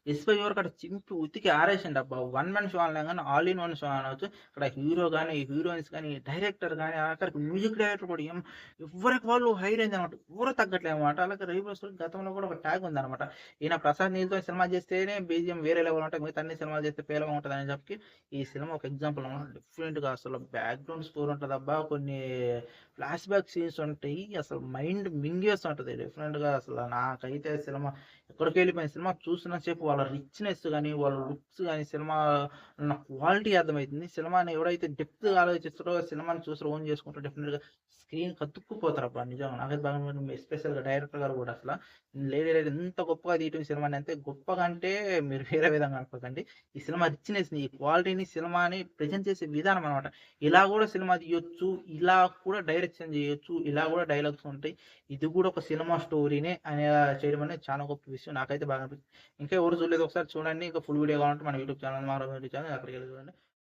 ఎస్‌పై your చింపి ఉతికి ఆరేసిండబ్బా! One man show అనలేం గానీ, ఆల్ ఇన్ వన్ షో అనొచ్చు. ఇక్కడ హీరో గాని, హీరోయిన్స్ గాని, డైరెక్టర్ గాని, ఆఖరికి మ్యూజిక్ డైరెక్టర్ కూడా ఎవ్వరికి వాళ్ళు హై రేంజ్ అనమాట. ఎవరు తగ్గట్లేదనమాట. అలాగే 'రవి బస్సు' గతంలో కూడా ఒక ట్యాగ్ ఉందనమాట. ఈయన 'ప్రసాద్ నీల్‌తో' సినిమా చేస్తేనే బీజీఎం వేరే లెవెల్ ఉంటది. మిగతా అన్ని సినిమాలు చేస్తే పేలవంగా ఉంటదని చెప్పి, ఈ సినిమా ఒక ఎగ్జాంపుల్ అనమాట. డిఫరెంట్‌గా అసలు బ్యాక్‌గ్రౌండ్ స్కోర్ ఉంటదబ్బా! కొన్ని ఫ్లాష్ బ్యాక్ సీన్స్ ఉంటాయి. అసలు మైండ్ మింగేస్తుంటది. డెఫినెట్‌గా అసలు నాకైతే సినిమా ఎక్కడికెళ్ళిపోయింది. సినిమా చూస్తున్నంత సేపు వాళ్ళ రిచ్‌నెస్ గాని, వాళ్ళ లుక్స్ గాని, సినిమా ఉన్న క్వాలిటీ అర్థమైతుంది. సినిమాని ఎవడైతే డెప్త్‌గా ఆలోచిస్తాడో, సినిమాని చూసి ఓన్ చేసుకుంటాడో డెఫినిట్‌గా స్క్రీన్‌కి అతుక్కుపోతారబ్బా! నిజంగా. నాకైతే బాగా ఎస్పెషల్‌గా డైరెక్టర్ గారు కూడా అసల లేదు ఇంత గొప్పగా తీయటం సినిమాని అంటే గొప్పగా అంటే మీరు వేరే విధంగా అనుకోకండి. ఈ సినిమా రిచ్‌నెస్‌ని, ఈ క్వాలిటీని, సినిమాని ప్రెజెంట్ చేసే విధానం అనమాట. ఇలా కూడా సినిమా తీయొచ్చు, ఇలా కూడా డైరెక్షన్ చేయొచ్చు, ఇలా కూడా డైలాగ్స్ ఉంటాయి. ఇది కూడా ఒక సినిమా స్టోరీనే అనేలా చేయడం అనేది చాలా గొప్ప విషయం. నాకైతే బాగా అనిపించింది. ఇంకా ఎవరు చూడలేదు ఒకసారి చూడండి. ఇంకా ఫుల్ వీడియో కావాలంటే మన యూట్యూబ్ ఛానల్, మా యూట్యూబ్ ఛానల్ అక్కడికెళ్ళి చూడండి.